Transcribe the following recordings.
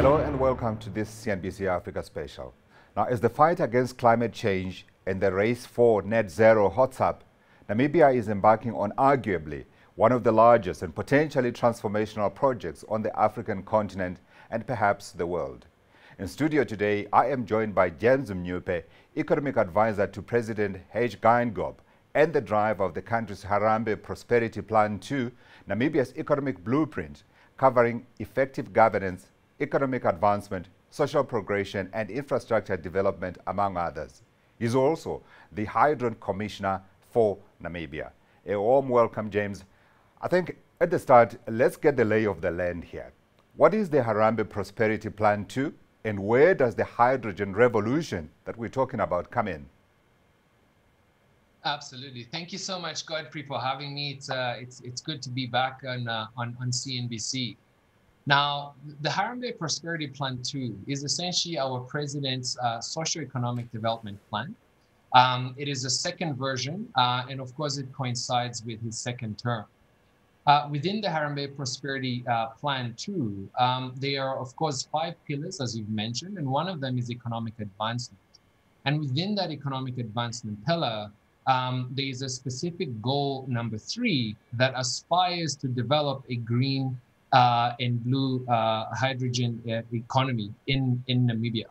Hello and welcome to this CNBC Africa special. Now, as the fight against climate change and the race for net zero hots up, Namibia is embarking on arguably one of the largest and potentially transformational projects on the African continent and perhaps the world. In studio today, I am joined by James Mnyupe, Economic Advisor to President H. Geingob, and the driver of the country's Harambee Prosperity Plan 2, Namibia's economic blueprint, covering effective governance, economic advancement, social progression, and infrastructure development, among others. He's also the Hydro Commissioner for Namibia. A warm welcome, James. I think at the start, let's get the lay of the land here. What is the Harambee Prosperity Plan 2, and where does the hydrogen revolution that we're talking about come in? Absolutely. Thank you so much, Godfrey, for having me. It's good to be back on CNBC. Now, the Harambee Prosperity Plan 2 is essentially our president's socio-economic development plan. It is a second version, and of course, it coincides with his second term. Within the Harambee Prosperity Plan 2, there are, of course, 5 pillars, as you've mentioned, and one of them is economic advancement. And within that economic advancement pillar, there is a specific goal, number 3, that aspires to develop a green and blue hydrogen economy in Namibia.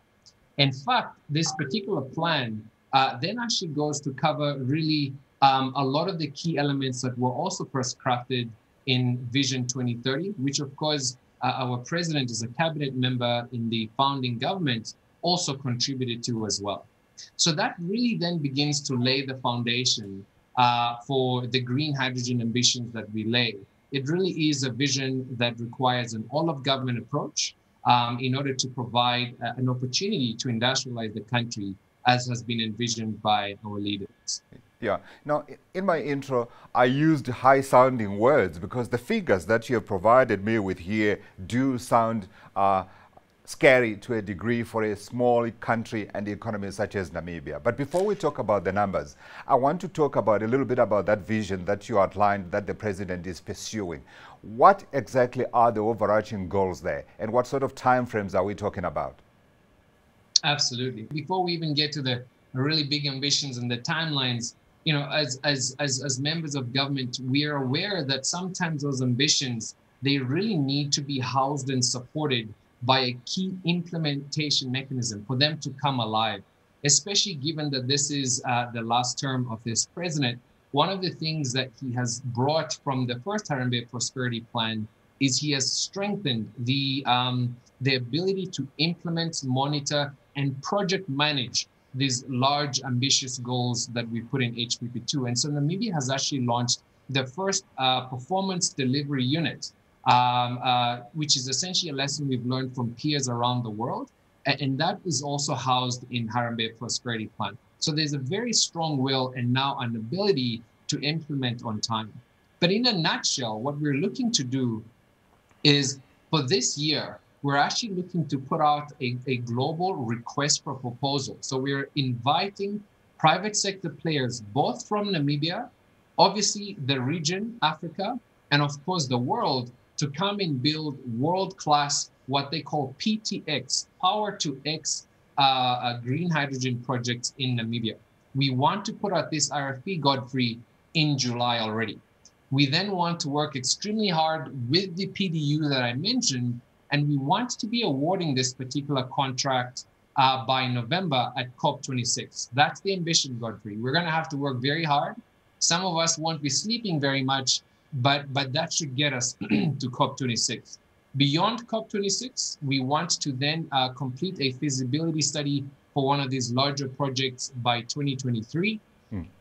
In fact, this particular plan then actually goes to cover really a lot of the key elements that were also first crafted in Vision 2030, which of course our president is a cabinet member in the founding government also contributed to as well. So that really then begins to lay the foundation for the green hydrogen ambitions that we lay. It really is a vision that requires an all-of-government approach in order to provide an opportunity to industrialize the country as has been envisioned by our leaders. Yeah. Now, in my intro, I used high-sounding words because the figures that you have provided me with here do sound scary to a degree for a small country and economy such as Namibia. But before we talk about the numbers, I want to talk about a little bit about that vision that you outlined that the president is pursuing. What exactly are the overarching goals there, and what sort of timeframes are we talking about? Absolutely. Before we even get to the really big ambitions and the timelines, you know, as members of government, we are aware that sometimes those ambitions, they really need to be housed and supported by a key implementation mechanism for them to come alive, especially given that this is the last term of this president. One of the things that he has brought from the first Harambee Prosperity Plan is he has strengthened the ability to implement, monitor, and project manage these large, ambitious goals that we put in HPP2. And so Namibia has actually launched the first performance delivery unit, which is essentially a lesson we've learned from peers around the world. And that is also housed in Harambee Prosperity Plan. So there's a very strong will and now an ability to implement on time. But in a nutshell, what we're looking to do is for this year, we're actually looking to put out a global request for proposal. So we're inviting private sector players, both from Namibia, obviously the region, Africa, and of course the world, to come and build world-class, what they call PTX, Power to X green hydrogen projects in Namibia. We want to put out this RFP, Godfrey, in July already. We then want to work extremely hard with the PDU that I mentioned, and we want to be awarding this particular contract by November at COP26. That's the ambition, Godfrey. We're going to have to work very hard. Some of us won't be sleeping very much, but that should get us to COP26. Beyond COP26, we want to then complete a feasibility study for one of these larger projects by 2023.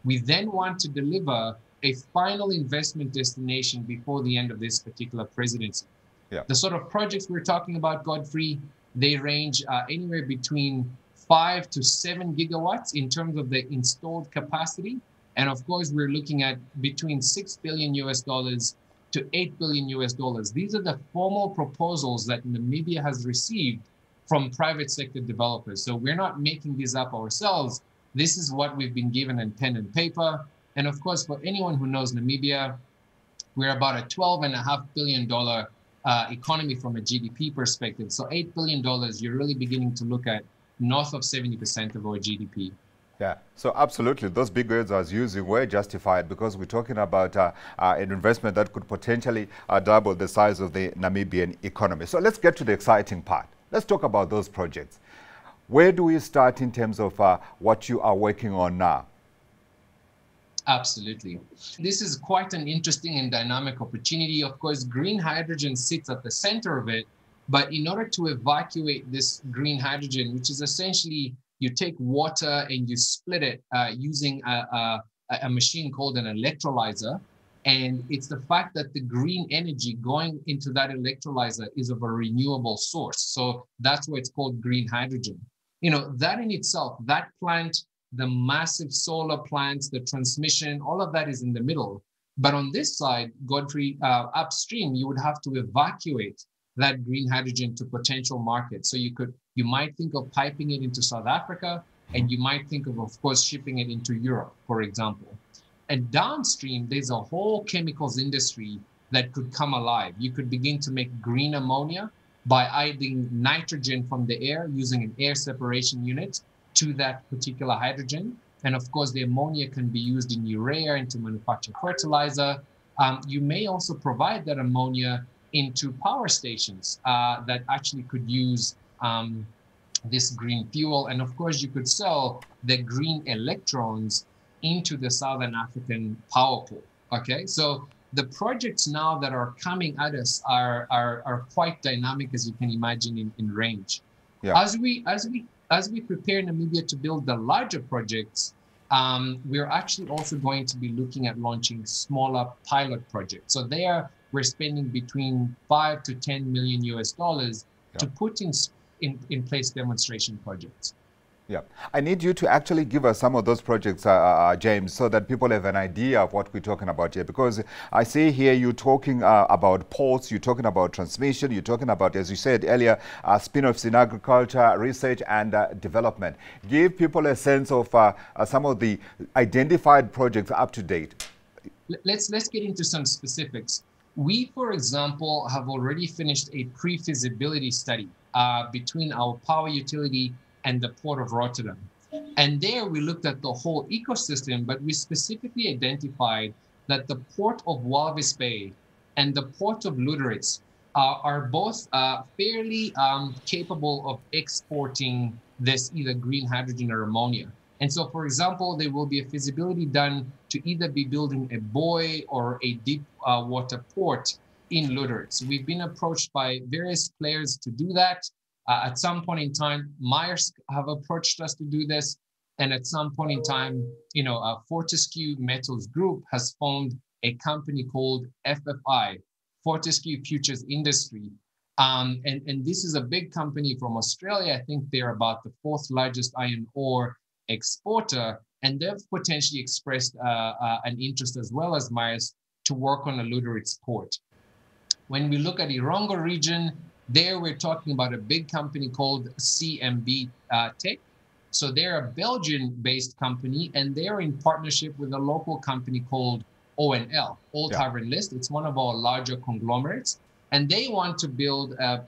We then want to deliver a final investment destination before the end of this particular presidency. Yeah. The sort of projects we're talking about, Godfrey, they range anywhere between 5 to 7 gigawatts in terms of the installed capacity. And of course, we're looking at between $6 billion US dollars to $8 billion US dollars. These are the formal proposals that Namibia has received from private sector developers. So we're not making these up ourselves. This is what we've been given in pen and paper. And of course, for anyone who knows Namibia, we're about a $12.5 billion economy from a GDP perspective. So $8 billion, you're really beginning to look at north of 70% of our GDP. Yeah, so absolutely, those big words I was using were justified because we're talking about an investment that could potentially double the size of the Namibian economy. So let's get to the exciting part. Let's talk about those projects. Where do we start in terms of what you are working on now? Absolutely. This is quite an interesting and dynamic opportunity. Of course, green hydrogen sits at the center of it, but in order to evacuate this green hydrogen, which is essentially you take water and you split it using a machine called an electrolyzer. And it's the fact that the green energy going into that electrolyzer is of a renewable source. So that's why it's called green hydrogen. You know, that in itself, that plant, the massive solar plants, the transmission, all of that is in the middle. But on this side, Godfrey, upstream, you would have to evacuate that green hydrogen to potential markets. So you might think of piping it into South Africa, and you might think of course, shipping it into Europe, for example. And downstream, there's a whole chemicals industry that could come alive. You could begin to make green ammonia by adding nitrogen from the air using an air separation unit to that particular hydrogen. And of course, the ammonia can be used in urea and to manufacture fertilizer. You may also provide that ammonia into power stations that actually could use this green fuel. And of course, you could sell the green electrons into the Southern African power pool. Okay, so the projects now that are coming at us are quite dynamic, as you can imagine, in range. Yeah. As we prepare Namibia to build the larger projects, we're actually also going to be looking at launching smaller pilot projects. So there, we're spending between 5 to 10 million US dollars to put in place demonstration projects. Yeah, I need you to actually give us some of those projects, James, so that people have an idea of what we're talking about here. Because I see here you're talking about ports, you're talking about transmission, you're talking about, as you said earlier, spin-offs in agriculture, research and development. Give people a sense of some of the identified projects up to date. Let's get into some specifics. We, for example, have already finished a pre-feasibility study between our power utility and the Port of Rotterdam. And there we looked at the whole ecosystem, but we specifically identified that the Port of Walvis Bay and the Port of Lüderitz are both fairly capable of exporting this either green hydrogen or ammonia. And so, for example, there will be a feasibility done to either be building a buoy or a deep water port in Lüderitz. We've been approached by various players to do that. At some point in time, Myers have approached us to do this. And at some point in time, Fortescue Metals Group has formed a company called FFI, Fortescue Futures Industry. And this is a big company from Australia. I think they're about the 4th largest iron ore exporter. And they've potentially expressed an interest as well as Myers to work on a Lüderitz port. When we look at Irongo region, there we're talking about a big company called CMB Tech. So they're a Belgian-based company, and they're in partnership with a local company called ONL, Old Tavern List. It's one of our larger conglomerates, and they want to build, about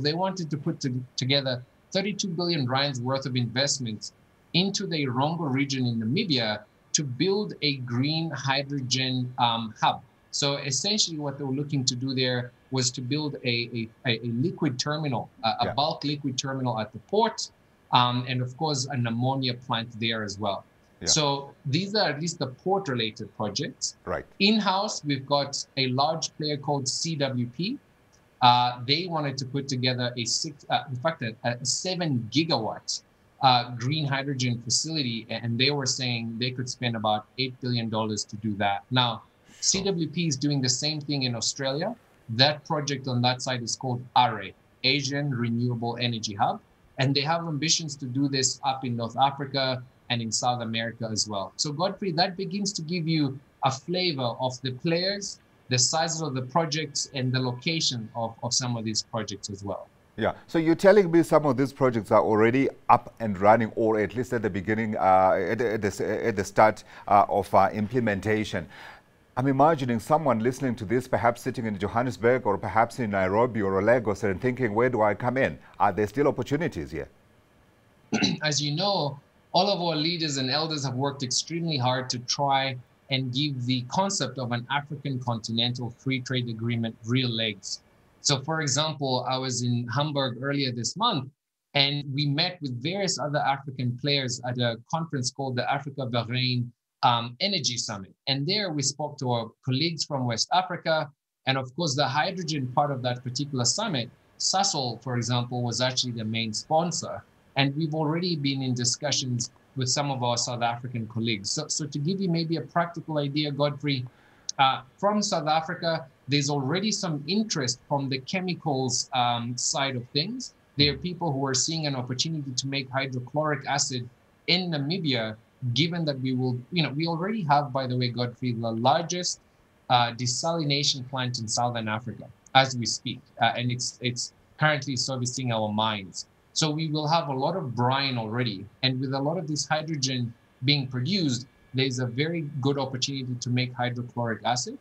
they wanted to put together 32 billion rands worth of investments into the Irongo region in Namibia to build a green hydrogen hub. So essentially what they were looking to do there was to build a liquid terminal, a bulk liquid terminal at the port, and of course an ammonia plant there as well. Yeah. So these are at least the port-related projects. Right. In-house, we've got a large player called CWP. They wanted to put together a 7 gigawatt green hydrogen facility, and they were saying they could spend about $8 billion to do that. Now, CWP is doing the same thing in Australia. That project on that side is called ARE, Asian Renewable Energy Hub. And they have ambitions to do this up in North Africa and in South America as well. So Godfrey, that begins to give you a flavor of the players, the sizes of the projects, and the location of some of these projects as well. Yeah, so you're telling me some of these projects are already up and running, or at least at the beginning, at the start of implementation. I'm imagining someone listening to this, perhaps sitting in Johannesburg or perhaps in Nairobi or Lagos and thinking, where do I come in? Are there still opportunities here? As you know, all of our leaders and elders have worked extremely hard to try and give the concept of an African continental free trade agreement real legs. So, for example, I was in Hamburg earlier this month, and we met with various other African players at a conference called the Africa-Bahrain Energy Summit. And there we spoke to our colleagues from West Africa. And of course, the hydrogen part of that particular summit, Sasol, for example, was actually the main sponsor. And we've already been in discussions with some of our South African colleagues. So to give you maybe a practical idea, Godfrey, from South Africa, there's already some interest from the chemicals side of things. There are people who are seeing an opportunity to make hydrochloric acid in Namibia, given that we will, we already have, by the way, Godfrey, the largest desalination plant in Southern Africa as we speak. And it's currently servicing our mines. So we will have a lot of brine already. And with a lot of this hydrogen being produced, there's a very good opportunity to make hydrochloric acid,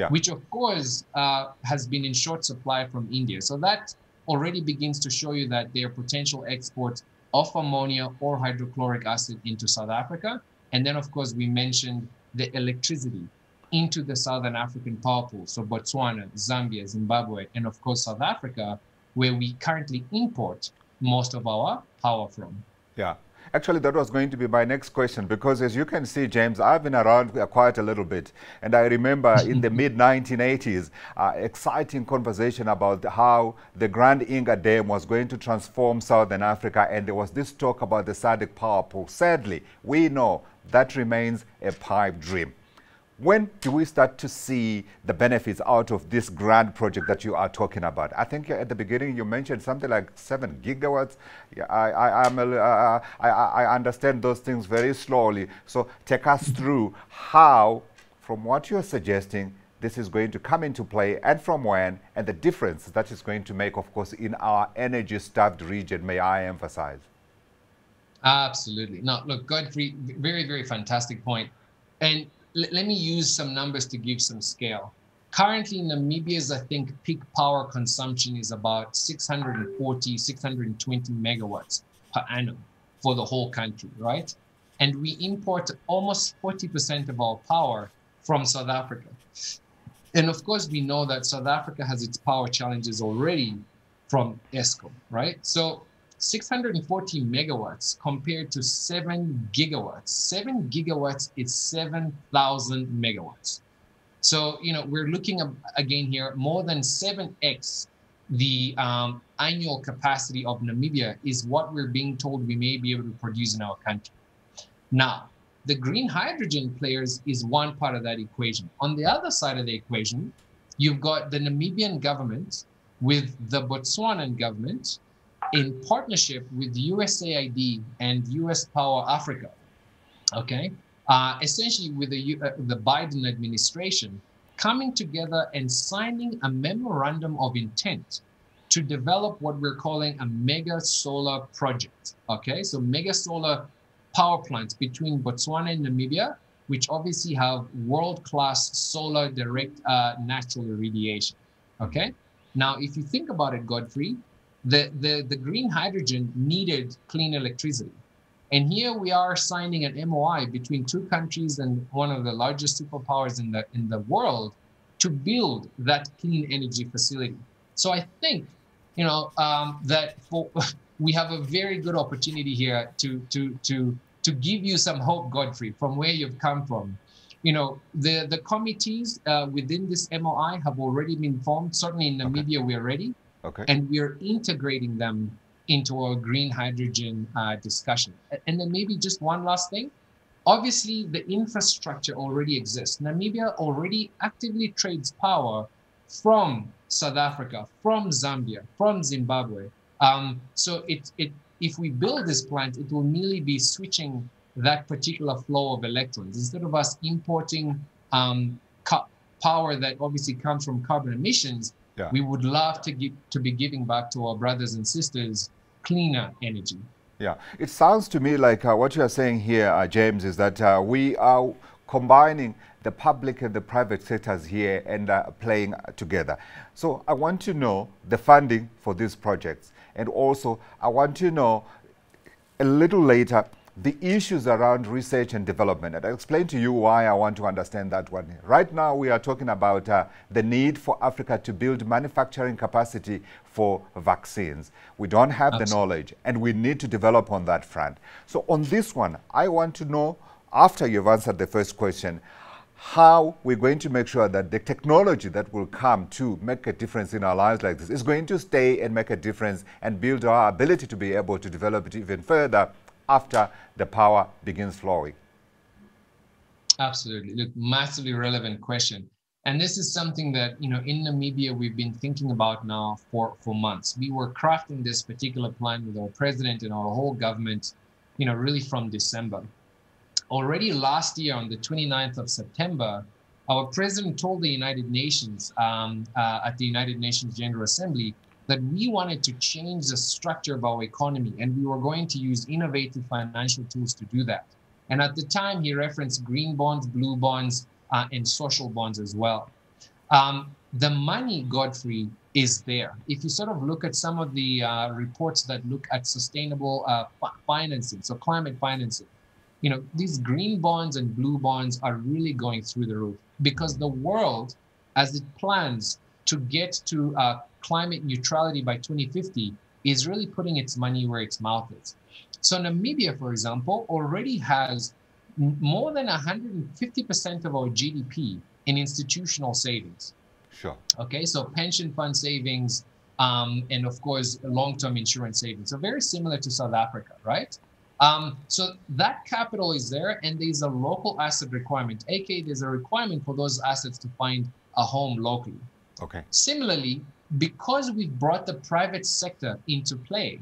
which of course has been in short supply from India. So that already begins to show you that there are potential exports of ammonia or hydrochloric acid into South Africa. And then of course, we mentioned the electricity into the Southern African power pool. So Botswana, Zambia, Zimbabwe, and of course, South Africa, where we currently import most of our power from. Yeah. Actually, that was going to be my next question, because as you can see, James, I've been around quite a little bit. And I remember in the mid-1980s, exciting conversation about how the Grand Inga Dam was going to transform Southern Africa. And there was this talk about the SADC power pool. Sadly, we know that remains a pipe dream. When do we start to see the benefits out of this grand project that you are talking about? I think at the beginning you mentioned something like 7 gigawatts. Yeah, I understand those things very slowly. So take us through how, from what you're suggesting, this is going to come into play, and from when, and the difference that is going to make, of course, in our energy-starved region, may I emphasize. Absolutely. No, look, Godfrey, very, very fantastic point. And let me use some numbers to give some scale. Currently, Namibia's, I think, peak power consumption is about 640, 620 megawatts per annum for the whole country, right? And we import almost 40% of our power from South Africa. And of course, we know that South Africa has its power challenges already from Eskom, right? So 640 megawatts compared to 7 gigawatts. 7 gigawatts is 7,000 megawatts. So, we're looking at, again here, more than 7x the annual capacity of Namibia is what we're being told we may be able to produce in our country. Now, the green hydrogen players is one part of that equation. On the other side of the equation, you've got the Namibian government with the Botswanan government in partnership with USAID and US Power Africa, okay? Essentially with the Biden administration coming together and signing a memorandum of intent to develop what we're calling a mega solar project, okay? So mega solar power plants between Botswana and Namibia, which obviously have world-class solar direct natural irradiation, okay? Now, if you think about it, Godfrey, the green hydrogen needed clean electricity. And here we are signing an MOI between two countries and one of the largest superpowers in the world to build that clean energy facility. So I think, that we have a very good opportunity here to give you some hope, Godfrey, from where you've come from. The committees within this MOI have already been formed. Certainly in Namibia, we're ready. Okay. And we're integrating them into our green hydrogen discussion. And then maybe just one last thing. Obviously, the infrastructure already exists. Namibia already actively trades power from South Africa, from Zambia, from Zimbabwe. So if we build this plant, it will merely be switching that particular flow of electrons. Instead of us importing power that obviously comes from carbon emissions, we would love to be giving back to our brothers and sisters cleaner energy. Yeah, it sounds to me like what you are saying here, James, is that we are combining the public and the private sectors here and playing together. So I want to know the funding for these projects, and also I want to know a little later the issues around research and development. And I'll explain to you why I want to understand that one. Right now we are talking about the need for Africa to build manufacturing capacity for vaccines. We don't have the knowledge, and we need to develop on that front. So on this one, I want to know, after you've answered the first question, how we're going to make sure that the technology that will come to make a difference in our lives like this is going to stay and make a difference and build our ability to be able to develop it even further after the power begins flowing. Absolutely. Look, massively relevant question. And this is something that, in Namibia, we've been thinking about now for months. We were crafting this particular plan with our president and our whole government, really from December. Already last year, on the 29th of September, our president told the United Nations at the United Nations General Assembly that we wanted to change the structure of our economy, and we were going to use innovative financial tools to do that. And at the time, he referenced green bonds, blue bonds, and social bonds as well. The money, Godfrey, is there. If you sort of look at some of the reports that look at sustainable financing, so climate financing, these green bonds and blue bonds are really going through the roof, because the world, as it plans to get to climate neutrality by 2050, is really putting its money where its mouth is. So Namibia, for example, already has more than 150% of our GDP in institutional savings. Sure. Okay, so pension fund savings, and of course, long-term insurance savings. So very similar to South Africa, right? So that capital is there, and there's a local asset requirement, aka there's a requirement for those assets to find a home locally. Okay. Similarly, because we've brought the private sector into play,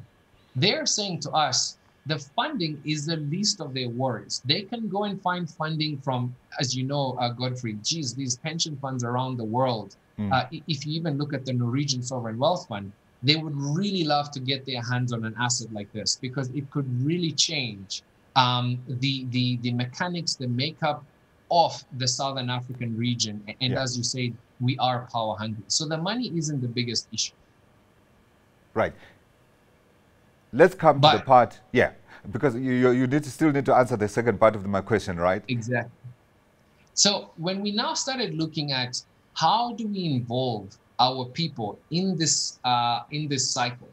they're saying to us, the funding is the least of their worries. They can go and find funding from, as you know, Godfrey, these pension funds around the world. If you even look at the Norwegian Sovereign Wealth Fund, they would really love to get their hands on an asset like this, because it could really change the mechanics, the makeup of the Southern African region. And as you said, we are power hungry. So the money isn't the biggest issue. Right. Let's come to the part, because you still need to answer the second part of my question, right? Exactly. So when we now started looking at how do we involve our people in this cycle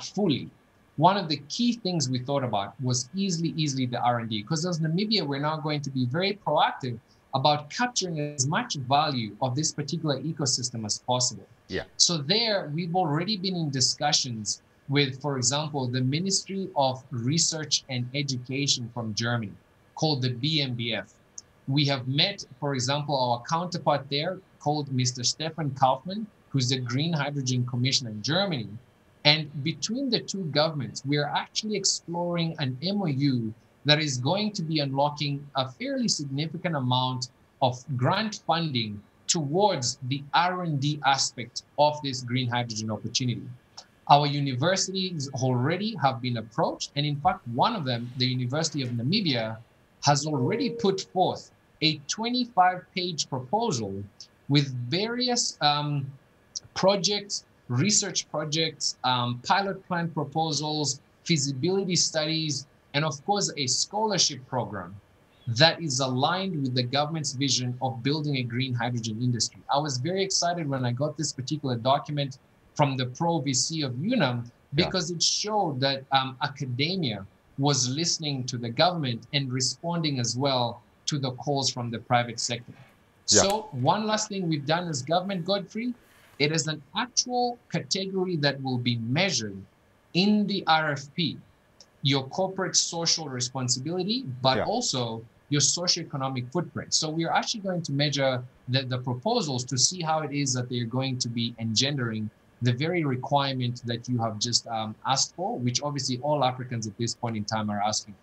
fully, one of the key things we thought about was easily the R&D, because as Namibia, we're now going to be very proactive about capturing as much value of this particular ecosystem as possible. Yeah. So there, we've already been in discussions with, for example, the Ministry of Research and Education from Germany, called the BMBF. We have met, for example, our counterpart there, called Mr. Stefan Kaufmann, who's the Green Hydrogen Commissioner in Germany. And between the two governments, we are actually exploring an MOU that is going to be unlocking a fairly significant amount of grant funding towards the R&D aspect of this green hydrogen opportunity. Our universities already have been approached, and in fact, one of them, the University of Namibia, has already put forth a 25-page proposal with various projects, research projects, pilot plant proposals, feasibility studies, and of course, a scholarship program that is aligned with the government's vision of building a green hydrogen industry. I was very excited when I got this particular document from the Pro VC of UNAM, because it showed that academia was listening to the government and responding as well to the calls from the private sector. So one last thing we've done as government, Godfrey, it is an actual category that will be measured in the RFP, your corporate social responsibility, but also your socioeconomic footprint. So we're actually going to measure the proposals to see how it is that they're going to be engendering the very requirement that you have just asked for, which obviously all Africans at this point in time are asking for.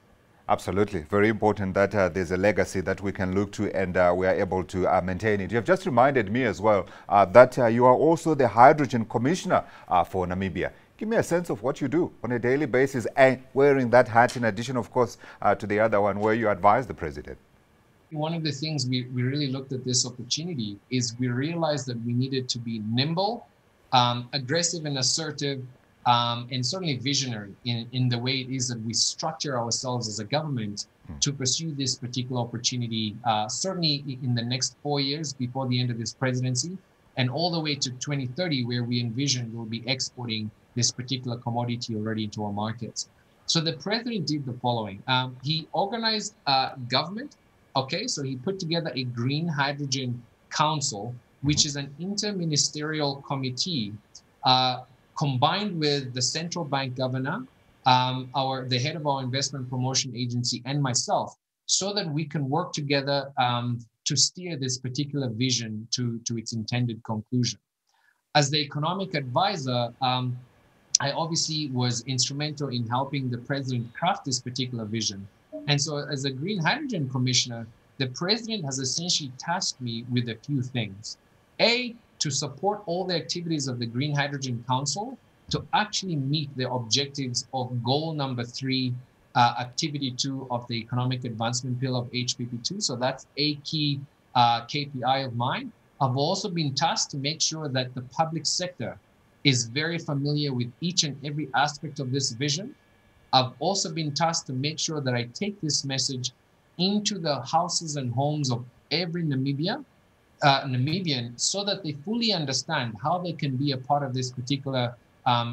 Absolutely. Very important that there's a legacy that we can look to, and we are able to maintain it. You have just reminded me as well that you are also the Hydrogen Commissioner for Namibia. Give me a sense of what you do on a daily basis, and wearing that hat in addition, of course, to the other one where you advise the president. One of the things we really looked at this opportunity is we realized that we needed to be nimble, aggressive and assertive, and certainly visionary in the way it is that we structure ourselves as a government to pursue this particular opportunity, certainly in the next 4 years before the end of this presidency, and all the way to 2030, where we envision we'll be exporting this particular commodity already into our markets. So the president did the following. He organized government. Okay, so he put together a green hydrogen council, which is an interministerial committee combined with the central bank governor, the head of our investment promotion agency, and myself, so that we can work together to steer this particular vision to its intended conclusion. As the economic advisor, I obviously was instrumental in helping the president craft this particular vision. And so as a green hydrogen commissioner, the president has essentially tasked me with a few things. A, to support all the activities of the Green Hydrogen Council to actually meet the objectives of goal number 3, activity 2 of the economic advancement pillar of HPP2. So that's a key KPI of mine. I've also been tasked to make sure that the public sector is very familiar with each and every aspect of this vision. I've also been tasked to make sure that I take this message into the houses and homes of every Namibian, so that they fully understand how they can be a part of this particular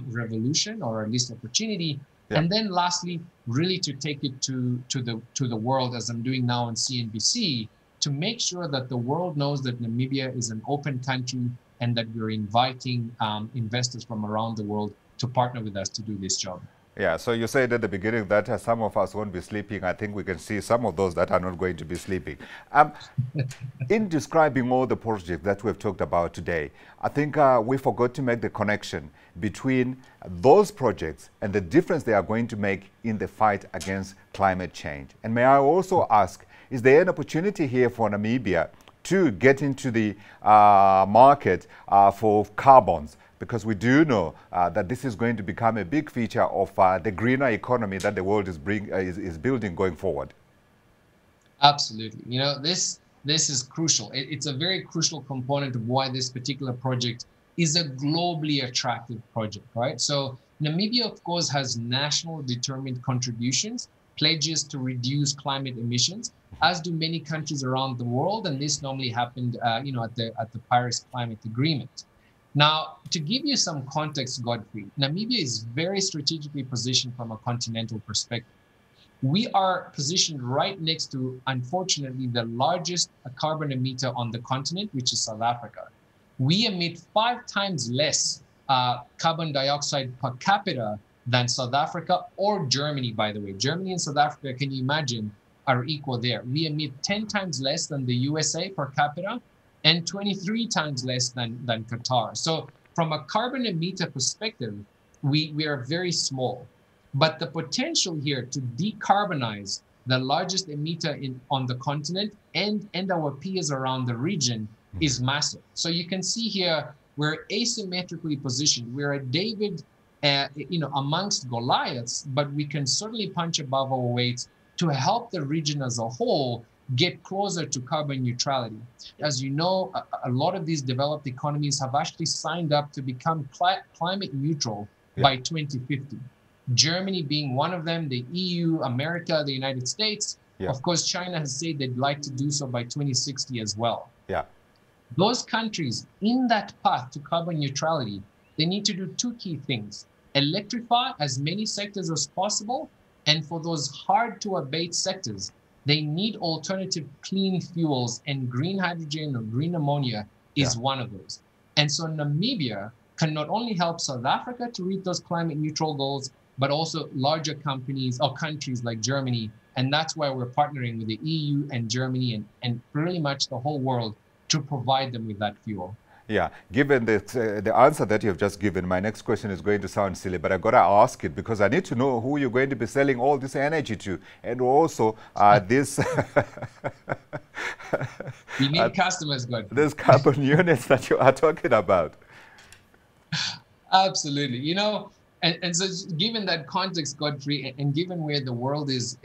revolution, or at least opportunity. Yeah. And then lastly, really to take it to the world, as I'm doing now on CNBC, to make sure that the world knows that Namibia is an open country and that we're inviting investors from around the world to partner with us to do this job. Yeah, so you said at the beginning that some of us won't be sleeping. I think we can see some of those that are not going to be sleeping. In describing all the projects that we've talked about today, I think we forgot to make the connection between those projects and the difference they are going to make in the fight against climate change. And may I also ask, is there an opportunity here for Namibia to get into the market for carbons? Because we do know that this is going to become a big feature of the greener economy that the world is building going forward. Absolutely. You know, this is crucial. It's a very crucial component of why this particular project is a globally attractive project, right? So Namibia, of course, has national determined contributions, pledges to reduce climate emissions, as do many countries around the world. And this normally happened, you know, at the Paris Climate Agreement. Now, to give you some context, Godfrey, Namibia is very strategically positioned from a continental perspective. We are positioned right next to, unfortunately, the largest carbon emitter on the continent, which is South Africa. We emit 5 times less carbon dioxide per capita than South Africa or Germany, by the way. Germany and South Africa, can you imagine, are equal there. We emit 10 times less than the USA per capita, and 23 times less than Qatar. So from a carbon emitter perspective, we are very small. But the potential here to decarbonize the largest emitter on the continent and our peers around the region is massive. So you can see here, we're asymmetrically positioned. We're a David, you know, amongst Goliaths, but we can certainly punch above our weights to help the region as a whole get closer to carbon neutrality. As you know, a lot of these developed economies have actually signed up to become climate neutral by 2050. Germany being one of them, the EU, America, the United States. Of course, China has said they'd like to do so by 2060 as well. Those countries in that path to carbon neutrality, they need to do 2 key things: electrify as many sectors as possible, and for those hard to abate sectors, they need alternative clean fuels, and green hydrogen or green ammonia is one of those. And so Namibia can not only help South Africa to reach those climate neutral goals, but also larger companies or countries like Germany. And that's why we're partnering with the EU and Germany and pretty much the whole world to provide them with that fuel. Yeah, given the answer that you've just given, my next question is going to sound silly, but I've got to ask it because I need to know who you're going to be selling all this energy to, and also this... You need customers, Godfrey. These carbon units that you are talking about. Absolutely. You know, and so given that context, Godfrey, and given where the world is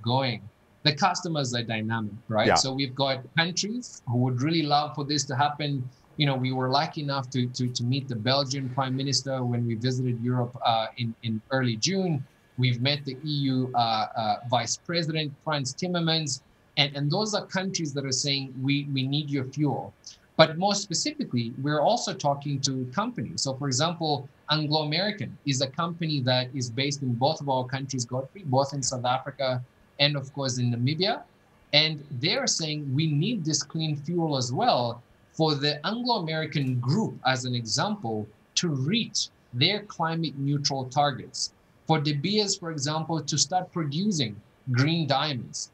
going, the customers are dynamic, right? Yeah. So we've got countries who would really love for this to happen. You know, we were lucky enough to meet the Belgian Prime Minister when we visited Europe in early June. We've met the EU Vice President, Frans Timmermans, and those are countries that are saying, we need your fuel. But more specifically, we're also talking to companies. So for example, Anglo American is a company that is based in both of our countries, Godfrey, both in South Africa and of course in Namibia. And they're saying we need this clean fuel as well for the Anglo American group, as an example, to reach their climate neutral targets. For De Beers, for example, to start producing green diamonds,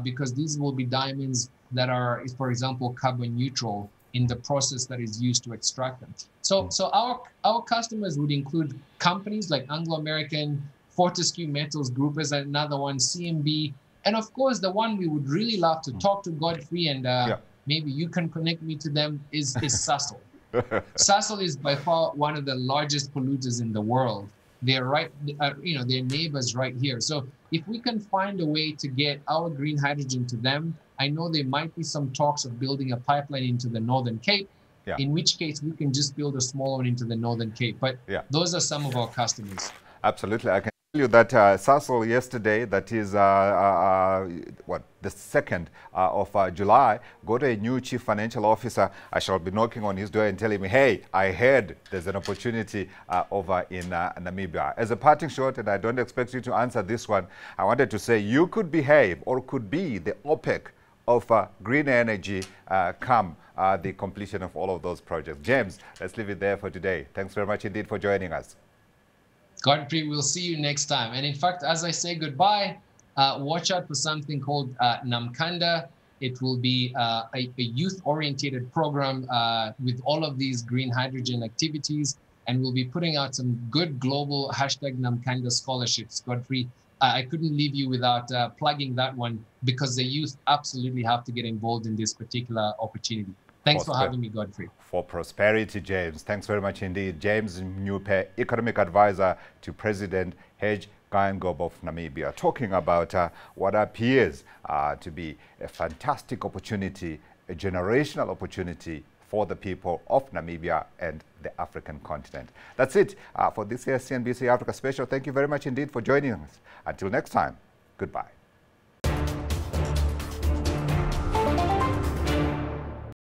because these will be diamonds that are, for example, carbon neutral in the process that is used to extract them. So our customers would include companies like Anglo American, Fortescue Metals Group is another one, CMB, and of course the one we would really love to talk to Godfrey, and maybe you can connect me to them, is Sasol. Sasol is by far one of the largest polluters in the world. They're right, their neighbors right here. So if we can find a way to get our green hydrogen to them, I know there might be some talks of building a pipeline into the Northern Cape, in which case we can just build a small one into the Northern Cape. But those are some of our customers. Absolutely. I can tell you that Sasol yesterday, that is the 2nd of July, got a new chief financial officer. I shall be knocking on his door and telling me, hey, I heard there's an opportunity over in Namibia. As a parting shot, and I don't expect you to answer this one, I wanted to say you could behave or could be the OPEC of green energy come the completion of all of those projects. James, let's leave it there for today. Thanks very much indeed for joining us. Godfrey, we'll see you next time. And in fact, as I say goodbye, watch out for something called Namkanda. It will be a youth-oriented program with all of these green hydrogen activities. And we'll be putting out some good global #Namkanda scholarships. Godfrey, I couldn't leave you without plugging that one, because the youth absolutely have to get involved in this particular opportunity. Thanks for having me, Godfrey. For prosperity, James. Thanks very much indeed. James Nyupe, Economic Advisor to President Hage Geingob of Namibia, talking about what appears to be a fantastic opportunity, a generational opportunity for the people of Namibia and the African continent. That's it for this year's CNBC Africa Special. Thank you very much indeed for joining us. Until next time, goodbye.